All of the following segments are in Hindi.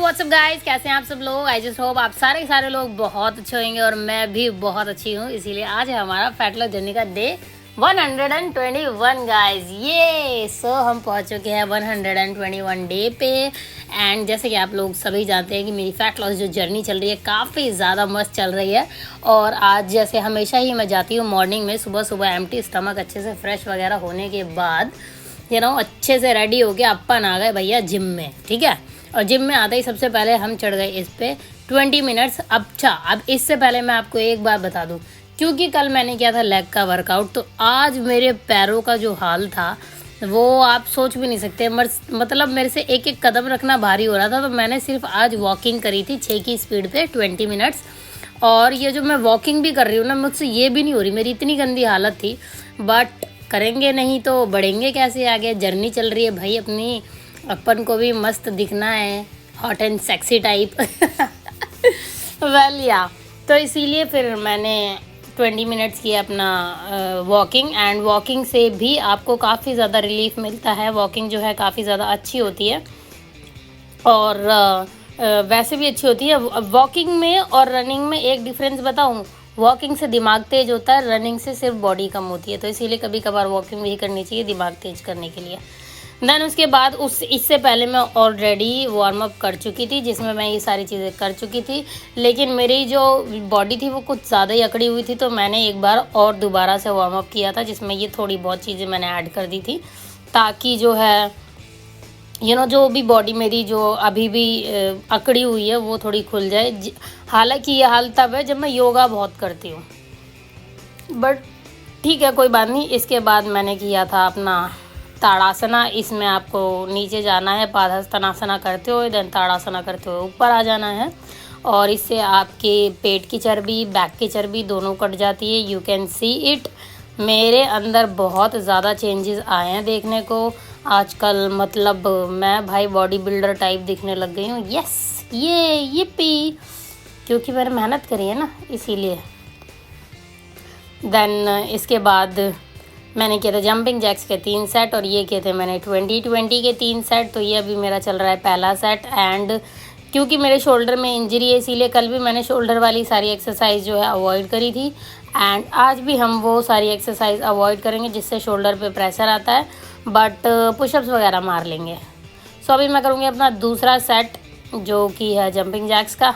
व्हाट्सअप गाइस, कैसे हैं आप सब लोग। आई जस्ट होप आप सारे के सारे लोग बहुत अच्छे होंगे और मैं भी बहुत अच्छी हूँ। इसीलिए आज है हमारा फैट लॉस जर्नी का डे 121 गाइस। ये हम पहुँच चुके हैं 121 डे पे। एंड जैसे कि आप लोग सभी जानते हैं कि मेरी फैट लॉस जो जर्नी चल रही है काफ़ी ज़्यादा मस्त चल रही है। और आज जैसे हमेशा ही मैं जाती हूँ मॉर्निंग में, सुबह सुबह एम्प्टी स्टमक अच्छे से फ्रेश वगैरह होने के बाद अच्छे से रेडी हो गया, अपन आ गए भैया जिम में। ठीक है, और जिम में आते ही सबसे पहले हम चढ़ गए इस पे 20 मिनट्स। अब इससे पहले मैं आपको एक बात बता दूं, क्योंकि कल मैंने किया था लेग का वर्कआउट, तो आज मेरे पैरों का जो हाल था वो आप सोच भी नहीं सकते। मतलब मेरे से एक एक कदम रखना भारी हो रहा था। तो मैंने सिर्फ आज वॉकिंग करी थी 6 की स्पीड पे 20 मिनट्स। और ये जो मैं वॉकिंग भी कर रही हूँ ना, मुझसे ये भी नहीं हो रही, मेरी इतनी गंदी हालत थी। बट करेंगे नहीं तो बढ़ेंगे कैसे आगे। जर्नी चल रही है भाई अपनी, अपन को भी मस्त दिखना है, hot and sexy type. Well या तो इसीलिए फिर मैंने 20 मिनट्स किया अपना वॉकिंग। एंड वॉकिंग से भी आपको काफ़ी ज़्यादा रिलीफ मिलता है। वॉकिंग जो है काफ़ी ज़्यादा अच्छी होती है और वैसे भी अच्छी होती है। वॉकिंग में और रनिंग में एक डिफरेंस बताऊँ, वॉकिंग से दिमाग तेज होता है, रनिंग से सिर्फ बॉडी कम होती है। तो इसीलिए कभी कभार वॉकिंग भी करनी चाहिए दिमाग तेज करने के लिए। देन उसके बाद इससे पहले मैं ऑलरेडी वार्म अप कर चुकी थी, जिसमें मैं ये सारी चीज़ें कर चुकी थी। लेकिन मेरी जो बॉडी थी वो कुछ ज़्यादा ही अकड़ी हुई थी, तो मैंने एक बार और दोबारा से वार्म अप किया था, जिसमें ये थोड़ी बहुत चीज़ें मैंने ऐड कर दी थी, ताकि जो है जो भी बॉडी मेरी जो अभी भी अकड़ी हुई है वो थोड़ी खुल जाए। हालांकि ये हाल तब है जब मैं योगा बहुत करती हूँ, बट ठीक है कोई बात नहीं। इसके बाद मैंने किया था अपना ताड़ासना। इसमें आपको नीचे जाना है पादहस्तनासना करते हुए, देन ताड़ासना करते हुए ऊपर आ जाना है। और इससे आपके पेट की चर्बी, बैक की चर्बी दोनों कट जाती है। You can see it. मेरे अंदर बहुत ज़्यादा चेंजेस आए हैं देखने को आजकल। मतलब मैं भाई बॉडी बिल्डर टाइप दिखने लग गई हूँ। यस, ये पी, क्योंकि मैंने मेहनत करी है ना, इसीलिए। देन इसके बाद मैंने किए थे जंपिंग जैक्स के 3 सेट, और ये किए थे मैंने 20-20 के 3 सेट। तो ये अभी मेरा चल रहा है पहला सेट। एंड क्योंकि मेरे शोल्डर में इंजरी है, इसीलिए कल भी मैंने शोल्डर वाली सारी एक्सरसाइज जो है अवॉइड करी थी। एंड आज भी हम वो सारी एक्सरसाइज अवॉइड करेंगे जिससे शोल्डर पे प्रेशर आता है, बट पुशअप्स वगैरह मार लेंगे। सो अभी मैं करूँगी अपना दूसरा सेट, जो कि है जंपिंग जैक्स का।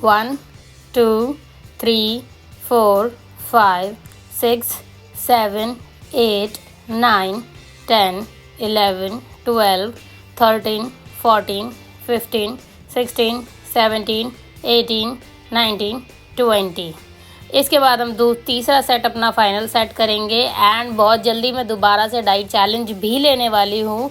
1 2 3 4 5 6 7 8 9 10 11 12 13 14 15 16 17 18 19 20। इसके बाद हम तीसरा सेट अपना फाइनल सेट करेंगे। एंड बहुत जल्दी मैं दोबारा से डाइट चैलेंज भी लेने वाली हूँ,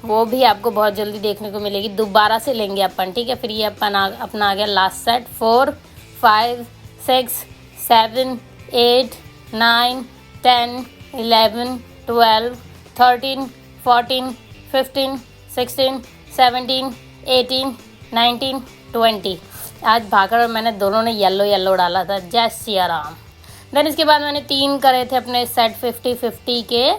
वो भी आपको बहुत जल्दी देखने को मिलेगी। दोबारा से लेंगे अपन, ठीक है। फिर ये अपना आ गया लास्ट सेट। 4 5 6 7 8 9 10 11 12 13 14 15 16 17 18 19 20। आज भाकर और मैंने दोनों ने येलो डाला था। जय सिया राम। देन इसके बाद मैंने 3 करे थे अपने सेट 50-50 के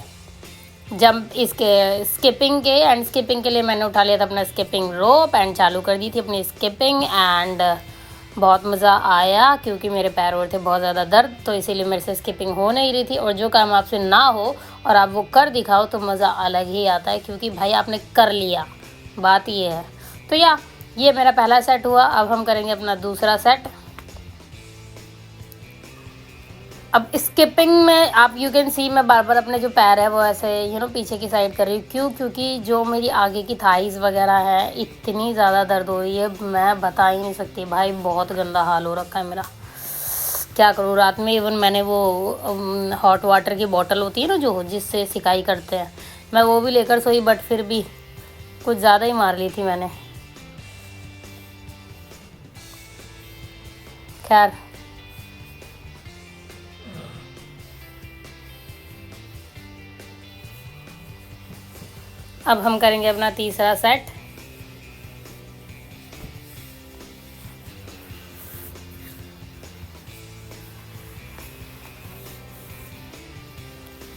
जंप, इसके स्किपिंग के। एंड स्किपिंग के लिए मैंने उठा लिया था अपना स्किपिंग रोप एंड चालू कर दी थी अपनी स्किपिंग। एंड बहुत मज़ा आया क्योंकि मेरे पैर और थे बहुत ज़्यादा दर्द, तो इसीलिए मेरे से स्किपिंग हो नहीं रही थी। और जो काम आपसे ना हो और आप वो कर दिखाओ तो मज़ा अलग ही आता है, क्योंकि भाई आपने कर लिया, बात ये है। तो ये मेरा पहला सेट हुआ। अब हम करेंगे अपना दूसरा सेट। अब स्किपिंग में आप यू कैन सी मैं बार बार अपने जो पैर है वो ऐसे पीछे की साइड कर रही हूँ। क्यों? क्योंकि जो मेरी आगे की थाइज़ वगैरह है इतनी ज़्यादा दर्द हो रही है, मैं बता ही नहीं सकती भाई। बहुत गंदा हाल हो रखा है मेरा, क्या करूँ। रात में इवन मैंने वो हॉट वाटर की बॉटल होती है ना जो जिससे सिकाई करते हैं, मैं वो भी लेकर सोई, बट फिर भी कुछ ज़्यादा ही मार ली थी मैंने। खैर अब हम करेंगे अपना तीसरा सेट।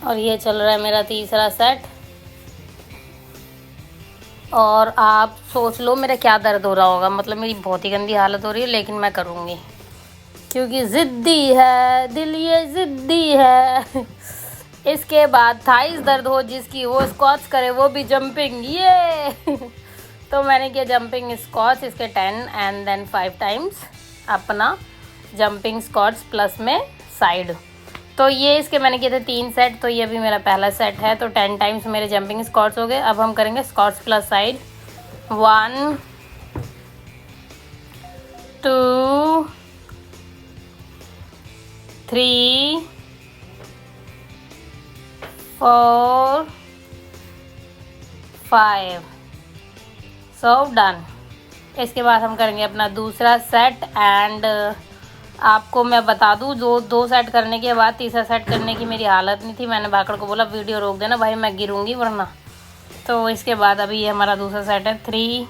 और ये चल रहा है मेरा तीसरा सेट। और आप सोच लो मेरा क्या दर्द हो रहा होगा, मतलब मेरी बहुत ही गंदी हालत हो रही है, लेकिन मैं करूँगी क्योंकि ज़िद्दी है दिल, ये ज़िद्दी है। इसके बाद थाइस दर्द हो जिसकी, वो स्क्वाट्स करे, वो भी जंपिंग, ये तो मैंने किया जंपिंग स्क्वाट्स इसके 10 एंड देन 5 टाइम्स अपना जंपिंग स्क्वाट्स प्लस में साइड। तो ये इसके मैंने किए थे 3 सेट, तो ये भी मेरा पहला सेट है। तो 10 टाइम्स मेरे जंपिंग स्क्वाट्स हो गए। अब हम करेंगे squats plus side. 1 2 3 4 5 so done. इसके बाद हम करेंगे अपना दूसरा सेट एंड आपको मैं बता दूँ, दो सेट करने के बाद तीसरा सेट करने की मेरी हालत नहीं थी। मैंने भाकड़ को बोला वीडियो रोक देना भाई, मैं गिरूंगी वरना। तो इसके बाद अभी ये हमारा दूसरा सेट है। 3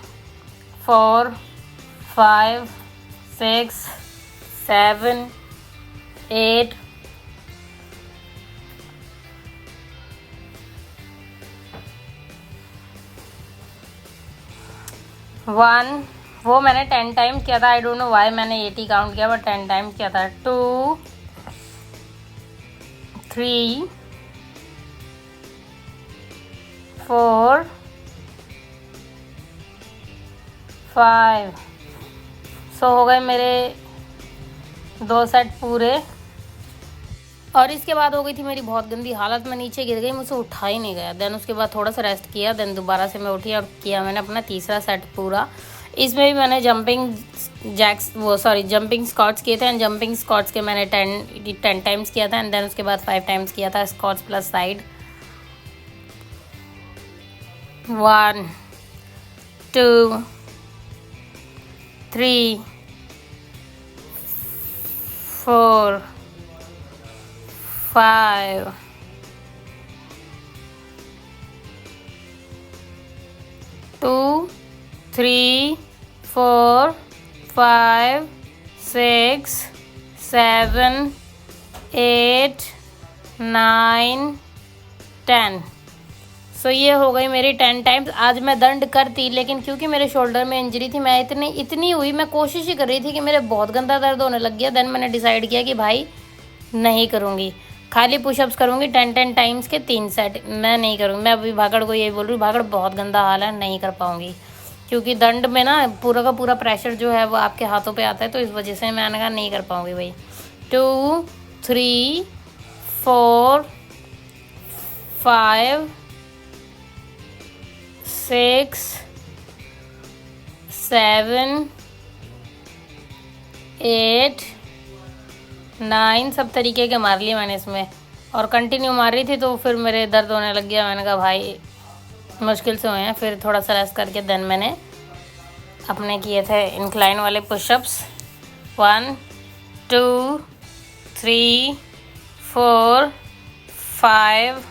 4 5 6 7 8 1, वो मैंने 10 टाइम्स किया था। आई डोंट नो वाई मैंने 80 काउंट किया, बट 10 टाइम्स किया था। 2 3 4 5 सो हो गए मेरे 2 सेट पूरे। और इसके बाद हो गई थी मेरी बहुत गंदी हालत, मैं नीचे गिर गई, मुझसे उठा ही नहीं गया। देन उसके बाद थोड़ा सा रेस्ट किया, देन दोबारा से मैं उठी और किया मैंने अपना तीसरा सेट पूरा। इसमें भी मैंने जंपिंग स्क्वाट्स किए थे एंड जंपिंग स्क्वाट्स के मैंने 10 टाइम्स किया था एंड देन उसके बाद 5 टाइम्स किया था स्क्वाट्स प्लस साइड। 1 2 3 4 5 2 3 4 5 6 7 8 9 10 सो ये हो गई मेरी 10 टाइम्स। आज मैं दंड करती, लेकिन क्योंकि मेरे शोल्डर में इंजरी थी, मैं इतनी हुई, मैं कोशिश ही कर रही थी कि मेरे बहुत गंदा दर्द होने लग गया। देन मैंने डिसाइड किया कि भाई नहीं करूँगी, खाली पुशअप्स करूँगी 10 टाइम्स के 3 सेट। मैं नहीं करूँगी। मैं अभी भागड़ को यही बोल रही हूँ, भागड़ बहुत गंदा हाल है, नहीं कर पाऊँगी, क्योंकि दंड में ना पूरा का पूरा प्रेशर जो है वो आपके हाथों पे आता है, तो इस वजह से मैंने कहा नहीं कर पाऊँगी भाई। 2 3 4 5 6 7 8 9 सब तरीके के मार लिए मैंने इसमें, और कंटिन्यू मार रही थी तो फिर मेरे दर्द होने लग गया। मैंने कहा भाई मुश्किल से हुए हैं, फिर थोड़ा सा रेस्ट करके देन मैंने अपने किए थे इंक्लाइन वाले पुशअप्स। 1 2 3 4 5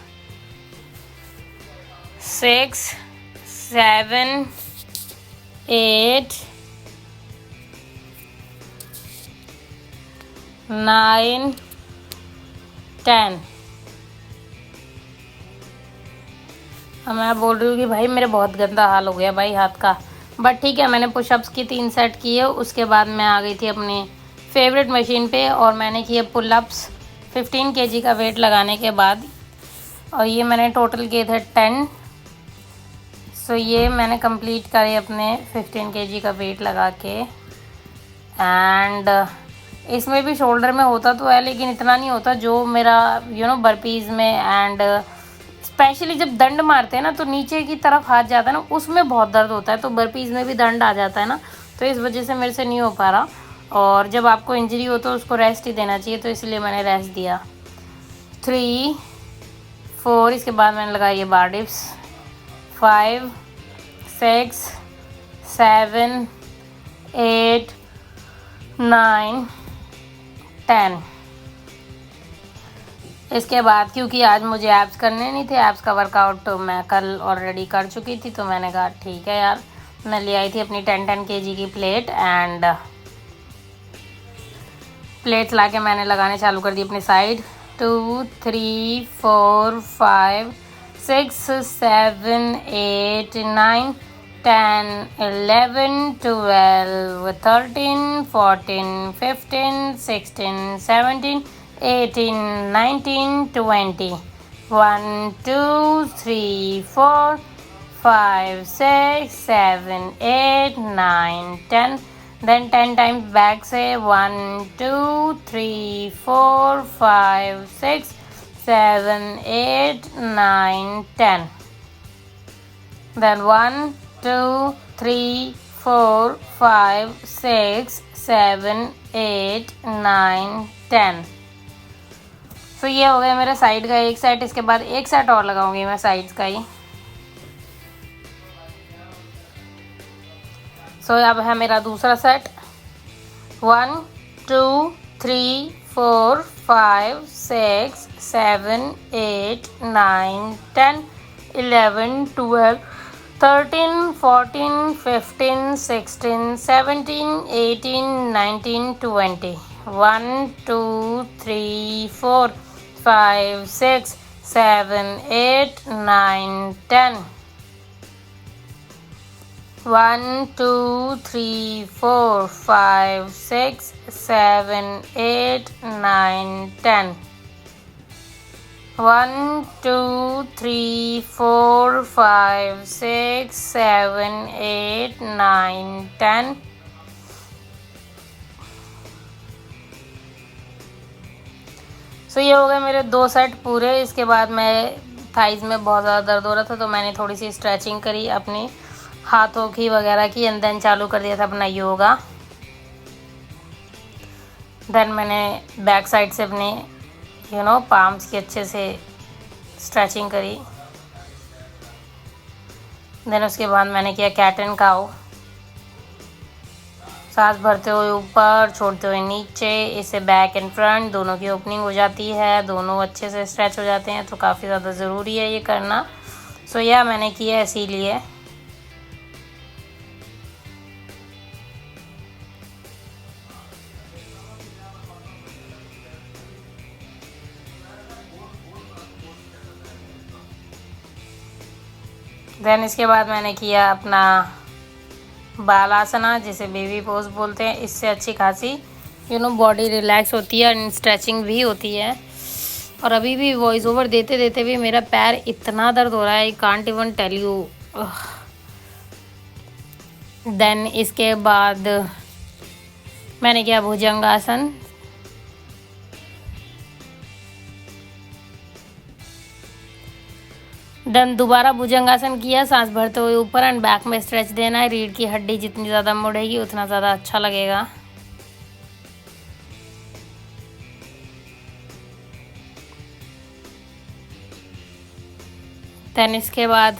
6 7 8 9 10। अब मैं बोल रही हूँ कि भाई मेरे बहुत गंदा हाल हो गया भाई हाथ का, बट ठीक है। मैंने पुशअप्स की 3 सेट किए, उसके बाद मैं आ गई थी अपनी फेवरेट मशीन पे और मैंने किए पुलअप्स 15 kg का वेट लगाने के बाद, और ये मैंने टोटल किए थे 10। सो ये मैंने कंप्लीट करे अपने 15 kg का वेट लगा के। एंड इसमें भी शोल्डर में होता तो है, लेकिन इतना नहीं होता जो मेरा बर्पीज़ में, एंड स्पेशली जब दंड मारते हैं ना तो नीचे की तरफ हाथ जाता है ना, उसमें बहुत दर्द होता है। तो बर्पीज़ में भी दंड आ जाता है ना, तो इस वजह से मेरे से नहीं हो पा रहा। और जब आपको इंजरी हो तो उसको रेस्ट ही देना चाहिए, तो इसलिए मैंने रेस्ट दिया। 3 4 इसके बाद मैंने लगाई ये बार डिप्स। 5 6 7 8 9 10। इसके बाद क्योंकि आज मुझे एब्स करने नहीं थे, एब्स का वर्कआउट तो मैं कल ऑलरेडी कर चुकी थी, तो मैंने कहा ठीक है यार। मैं ले आई थी अपनी 10 kg की प्लेट, एंड प्लेट्स लाके मैंने लगाने चालू कर दी अपनी side. 2 3 4 5 6 7 8 9 10, 11, 12, 13, 14, 15, 16, 17, 18, 19, 20. 1, 2, 3, 4, 5, 6, 7, 8, 9, 10. Then 10 times back say 1, 2, 3, 4, 5, 6, 7, 8, 9, 10. Then 1, 2, 3, 4, 5, 6, 7, 8, 9, 10. तो ये हो गया मेरा साइड का एक सेट। इसके बाद एक सेट और लगाऊंगी मैं साइड्स का ही। सो अब है मेरा दूसरा सेट। 1, 2, 3, 4, 5, 6, 7, 8, 9, 10, 11, 12, 13, 14, 15, 16, 17, 18, 19, 20. 1, 2, 3, 4, 5, 6, 7, 8, 9, 10. 1, 2, 3, 4, 5, 6, 7, 8, 9, 10. 1, 2, 3, 4, 5, 6, 7, 8, 9, 10. सो ये हो गए मेरे 2 सेट पूरे। इसके बाद मैं थाइज में बहुत ज़्यादा दर्द हो रहा था तो मैंने थोड़ी सी स्ट्रेचिंग करी अपनी हाथों की वगैरह की, एंड देन चालू कर दिया था अपना योगा। देन मैंने बैक साइड से अपने पाम्स की अच्छे से स्ट्रेचिंग करी। देन उसके बाद मैंने किया कैट एंड काउ। सांस भरते हुए ऊपर, छोड़ते हुए नीचे। इससे बैक एंड फ्रंट दोनों की ओपनिंग हो जाती है, दोनों अच्छे से स्ट्रेच हो जाते हैं, तो काफ़ी ज़्यादा ज़रूरी है ये करना। सो यह मैंने किया इसीलिए। देन इसके बाद मैंने किया अपना बालासना, जिसे बेबी पोज बोलते हैं। इससे अच्छी खासी बॉडी रिलैक्स होती है एंड स्ट्रेचिंग भी होती है। और अभी भी वॉइस ओवर देते देते भी मेरा पैर इतना दर्द हो रहा है, I can't even tell you. Then इसके बाद मैंने किया भुजंगासन। देन दोबारा भुजंगासन किया, सांस भरते हुए ऊपर एंड बैक में स्ट्रेच देना है। रीढ़ की हड्डी जितनी ज़्यादा मुड़ेगी उतना ज़्यादा अच्छा लगेगा। देन इसके बाद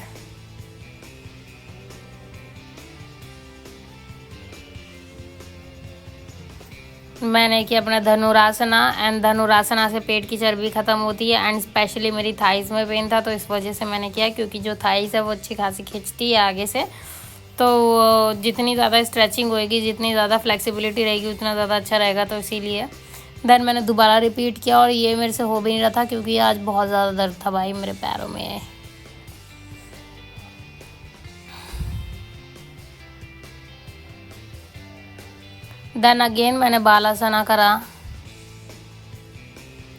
मैंने किया अपना धनुरासना, एंड धनुरासना से पेट की चर्बी ख़त्म होती है एंड स्पेशली मेरी थाइज़ में पेन था तो इस वजह से मैंने किया, क्योंकि जो थाइज़ है वो अच्छी खासी खिंचती है आगे से। तो जितनी ज़्यादा स्ट्रेचिंग होएगी, जितनी ज़्यादा फ्लेक्सिबिलिटी रहेगी उतना ज़्यादा अच्छा रहेगा, तो इसीलिए देन मैंने दोबारा रिपीट किया। और ये मेरे से हो भी नहीं रहा था क्योंकि आज बहुत ज़्यादा दर्द था भाई मेरे पैरों में। देन अगेन मैंने बालासना करा।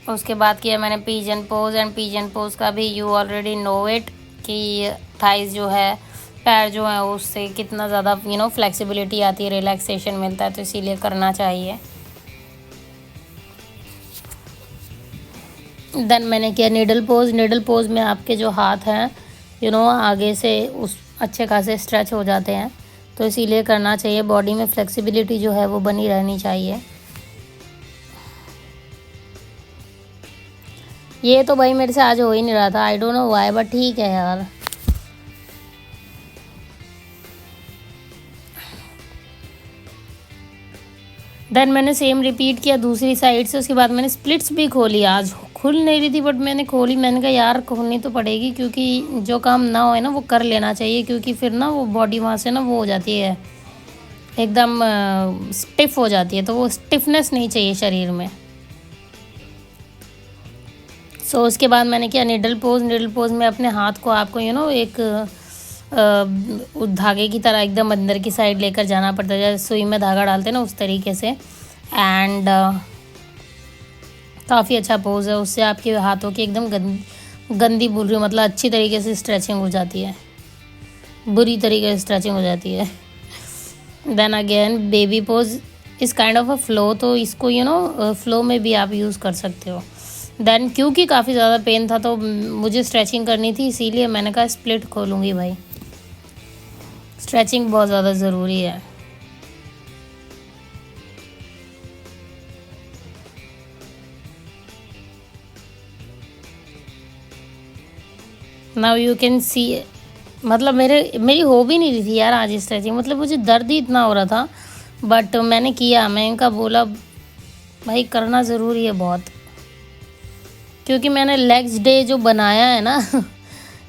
उसके बाद किया मैंने pigeon pose, and pigeon pose का भी यू ऑलरेडी नो इट कि थाइज जो है, पैर जो है उससे कितना ज़्यादा फ्लेक्सिबिलिटी आती है, रिलैक्सेशन मिलता है, तो इसीलिए करना चाहिए। देन मैंने किया निडल पोज। निडल पोज में आपके जो हाथ हैं आगे से उस अच्छे खासे स्ट्रेच हो जाते हैं, तो इसीलिए करना चाहिए। बॉडी में फ्लेक्सिबिलिटी जो है वो बनी रहनी चाहिए। ये तो भाई मेरे से आज हो ही नहीं रहा था, I don't know why, but ठीक है यार। देन मैंने सेम रिपीट किया दूसरी साइड से। उसके बाद मैंने स्प्लिट्स भी खोली। आज खुल नहीं रही थी बट मैंने खोली। मैंने कहा यार खोलनी तो पड़ेगी, क्योंकि जो काम ना होए ना वो कर लेना चाहिए, क्योंकि फिर ना वो बॉडी वहाँ से ना वो हो जाती है, एकदम स्टिफ हो जाती है, तो वो स्टिफनेस नहीं चाहिए शरीर में। सो उसके बाद मैंने किया निडल पोज। निडल पोज में अपने हाथ को आपको एक उस धागे की तरह एकदम अंदर की साइड लेकर जाना पड़ता है, जैसे सुई में धागा डालते हैं ना, उस तरीके से। एंड काफ़ी अच्छा पोज है, उससे आपके हाथों की एकदम गंदी बोल रही हूँ, मतलब अच्छी तरीके से स्ट्रेचिंग हो जाती है, बुरी तरीके से स्ट्रेचिंग हो जाती है। देन अगेन बेबी पोज इस काइंड ऑफ अ फ्लो, तो इसको फ्लो में भी आप यूज़ कर सकते हो। देन क्योंकि काफ़ी ज़्यादा पेन था तो मुझे स्ट्रेचिंग करनी थी, इसीलिए मैंने कहा स्प्लिट खोलूँगी भाई, स्ट्रेचिंग बहुत ज़्यादा ज़रूरी है। नाउ यू कैन सी, मतलब मेरी हो भी नहीं रही थी यार आज स्ट्रेचिंग, मतलब मुझे दर्द ही इतना हो रहा था, बट मैंने किया। मैं इनका बोला भाई करना ज़रूरी है बहुत, क्योंकि मैंने लेग्स डे जो बनाया है ना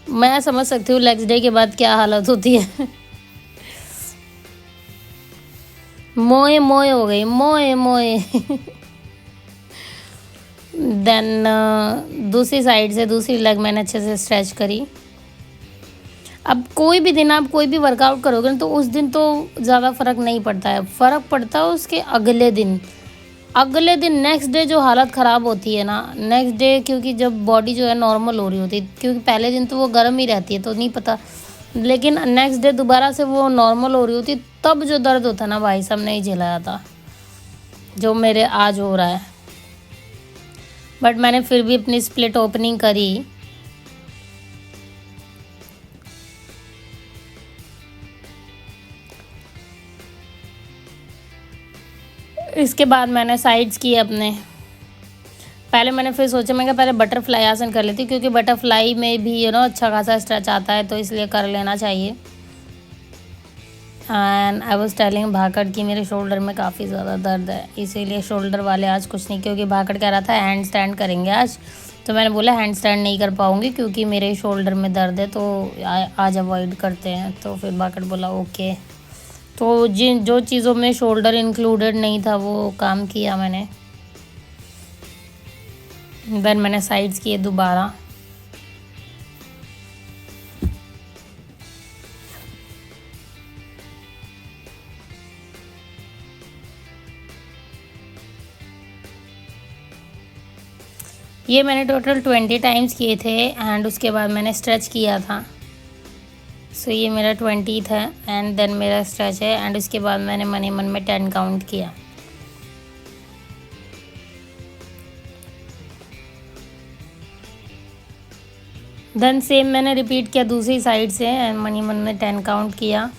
मैं समझ सकती हूँ लेग्स डे के बाद क्या हालत होती है। मोए मोए हो गई, मोए मोए। देन दूसरी साइड से दूसरी लेग मैंने अच्छे से स्ट्रेच करी। अब कोई भी दिन आप कोई भी वर्कआउट करोगे ना, तो उस दिन तो ज़्यादा फ़र्क नहीं पड़ता है, फ़र्क पड़ता है उसके अगले दिन। नेक्स्ट डे जो हालत ख़राब होती है ना, नेक्स्ट डे, क्योंकि जब बॉडी जो है नॉर्मल हो रही होती है, क्योंकि पहले दिन तो वो गर्म ही रहती है तो नहीं पता, लेकिन नेक्स्ट डे दोबारा से वो नॉर्मल हो रही होती, तब जो दर्द होता है ना भाई साहब नहीं झेलाया था, जो मेरे आज हो रहा है। बट मैंने फिर भी अपनी स्प्लिट ओपनिंग करी। इसके बाद मैंने साइड्स किए अपने। पहले मैंने फिर सोचा, मैं पहले बटरफ्लाई आसन कर लेती, क्योंकि बटरफ्लाई में भी अच्छा खासा स्ट्रेच आता है, तो इसलिए कर लेना चाहिए। एंड आई वॉज टेलिंग भाकड़ की मेरे शोल्डर में काफ़ी ज़्यादा दर्द है, इसीलिए शोल्डर वाले आज कुछ नहीं, क्योंकि भाकड़ कह रहा था हैंड स्टैंड करेंगे आज, तो मैंने बोला हैंड स्टैंड नहीं कर पाऊँगी क्योंकि मेरे शोल्डर में दर्द है, तो आज अवॉइड करते हैं। तो फिर भाकड़ बोला ओके। तो जो चीज़ों में शोल्डर इंक्लूडेड नहीं था वो काम किया मैंने। देन मैंने साइड्स किए दोबारा। ये मैंने टोटल 20 टाइम्स किए थे, एंड उसके बाद मैंने स्ट्रेच किया था। सो ये मेरा 20 था, एंड देन मेरा स्ट्रेच है, एंड उसके बाद मैंने मन में 10 काउंट किया। देन सेम मैंने रिपीट किया दूसरी साइड से, एंड मन में 10 काउंट किया।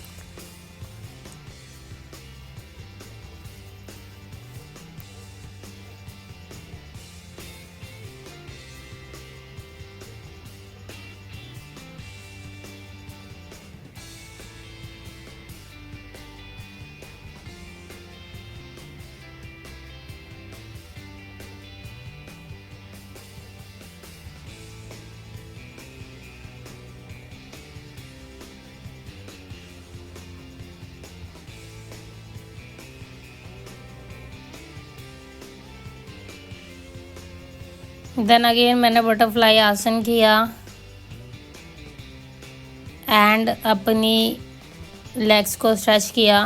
देन अगेन मैंने बटरफ्लाई आसन किया, एंड अपनी लेग्स को स्ट्रेच किया।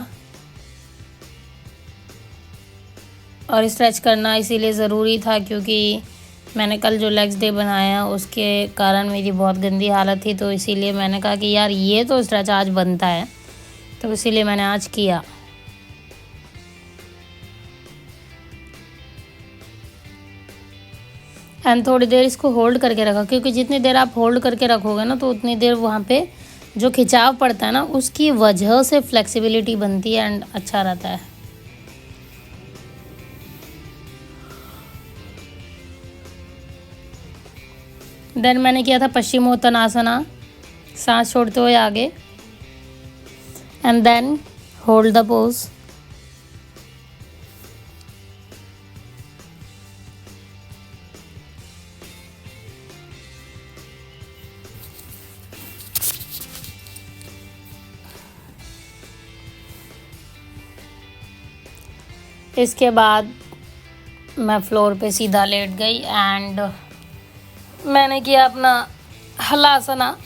और स्ट्रेच करना इसीलिए ज़रूरी था क्योंकि मैंने कल जो लेग्स डे बनाया उसके कारण मेरी बहुत गंदी हालत थी, तो इसीलिए मैंने कहा कि यार ये तो स्ट्रेच आज बनता है, तो इसीलिए मैंने आज किया। एंड थोड़ी देर इसको होल्ड करके रखा, क्योंकि जितनी देर आप होल्ड करके रखोगे ना, तो उतनी देर वहाँ पे जो खिंचाव पड़ता है ना, उसकी वजह से फ्लेक्सिबिलिटी बनती है एंड अच्छा रहता है। देन मैंने किया था पश्चिमोत्तानासना, सांस छोड़ते हुए आगे, and then hold the pose. इसके बाद मैं फ्लोर पे सीधा लेट गई, एंड मैंने किया अपना हलासना।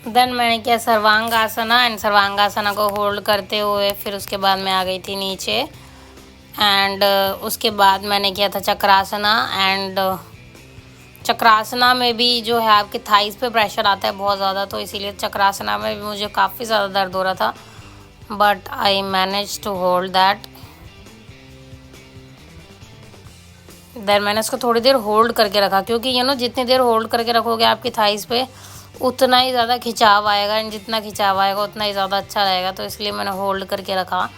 देन मैंने किया सर्वांगासना, एंड सर्वांगासना को होल्ड करते हुए फिर उसके बाद मैं आ गई थी नीचे। एंड उसके बाद मैंने किया था चक्रासना। एंड चक्रासना में भी जो है आपके थाइस पे प्रेशर आता है बहुत ज़्यादा, तो इसीलिए चक्रासना में भी मुझे काफ़ी ज़्यादा दर्द हो रहा था, but I manage to hold that. Then मैंने इसको थोड़ी देर होल्ड करके रखा, क्योंकि जितनी देर होल्ड करके रखोगे आपकी थाइस पे उतना ही ज़्यादा खिंचाव आएगा, एंड जितना खिंचाव आएगा उतना ही ज़्यादा अच्छा रहेगा, तो इसलिए मैंने होल्ड करके रखा।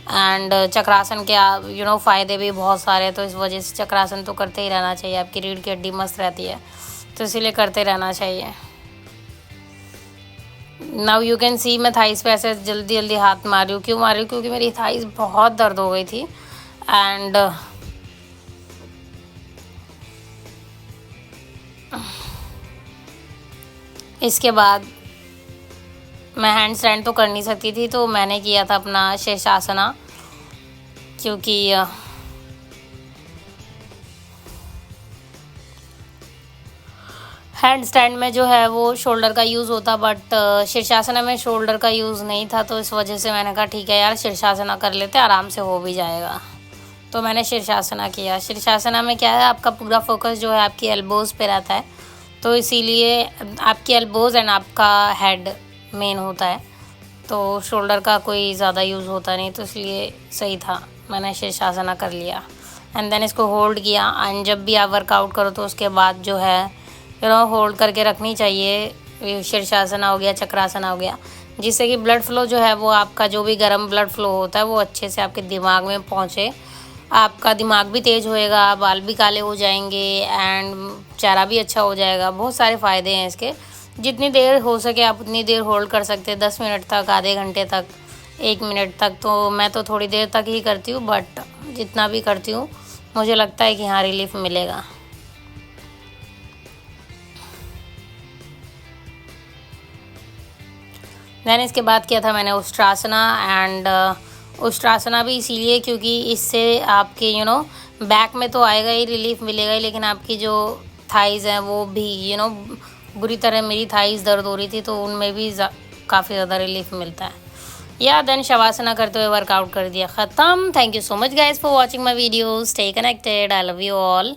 एंड चक्रासन के फ़ायदे भी बहुत सारे हैं, तो इस वजह से चक्रासन तो करते ही रहना चाहिए। आपकी रीढ़ की हड्डी मस्त रहती है, तो इसीलिए करते रहना चाहिए। नाउ यू कैन सी मैं थाइस पे ऐसे जल्दी जल्दी हाथ मार रही हूँ। क्यों मार रही हूँ? क्योंकि मेरी थाइस बहुत दर्द हो गई थी। एंड इसके बाद मैं हैंड स्टैंड तो कर नहीं सकती थी, तो मैंने किया था अपना शीर्षासना, क्योंकि हैंड स्टैंड में जो है वो शोल्डर का यूज़ होता, बट शीर्षासना में शोल्डर का यूज़ नहीं था, तो इस वजह से मैंने कहा ठीक है यार शीर्षासना कर लेते, आराम से हो भी जाएगा। तो मैंने शीर्षासना किया। शीर्षासना में क्या है, आपका पूरा फोकस जो है आपकी एल्बोज़ पे रहता है, तो इसीलिए आपकी एल्बोज़ एंड आपका हेड मेन होता है, तो शोल्डर का कोई ज़्यादा यूज़ होता नहीं, तो इसलिए सही था, मैंने शीर्षासना कर लिया। एंड देन इसको होल्ड किया। एंड जब भी आप वर्कआउट करो तो उसके बाद जो है होल्ड करके रखनी चाहिए। शीर्षासना हो गया, चक्रासना हो गया, जिससे कि ब्लड फ्लो जो है वो आपका जो भी गर्म ब्लड फ्लो होता है वो अच्छे से आपके दिमाग में पहुँचे। आपका दिमाग भी तेज़ होएगा, बाल भी काले हो जाएंगे, एंड चेहरा भी अच्छा हो जाएगा। बहुत सारे फ़ायदे हैं इसके। जितनी देर हो सके आप उतनी देर होल्ड कर सकते हैं, 10 मिनट तक, आधे घंटे तक, 1 मिनट तक। तो मैं तो थोड़ी देर तक ही करती हूँ, बट जितना भी करती हूँ मुझे लगता है कि हाँ रिलीफ मिलेगा। देन इसके बाद किया था मैंने उष्ट्रासना। एंड उष्ट्रासना भी इसीलिए क्योंकि इससे आपके बैक में तो आएगा ही, रिलीफ मिलेगा ही, लेकिन आपकी जो थाइज़ हैं वो भी बुरी तरह मेरी थाइज़ दर्द हो रही थी, तो उनमें भी काफ़ी ज़्यादा रिलीफ मिलता है। या देन शवासना करते हुए वर्कआउट कर दिया, ख़त्म। Thank you so much guys for watching my videos. Stay connected. I love you all.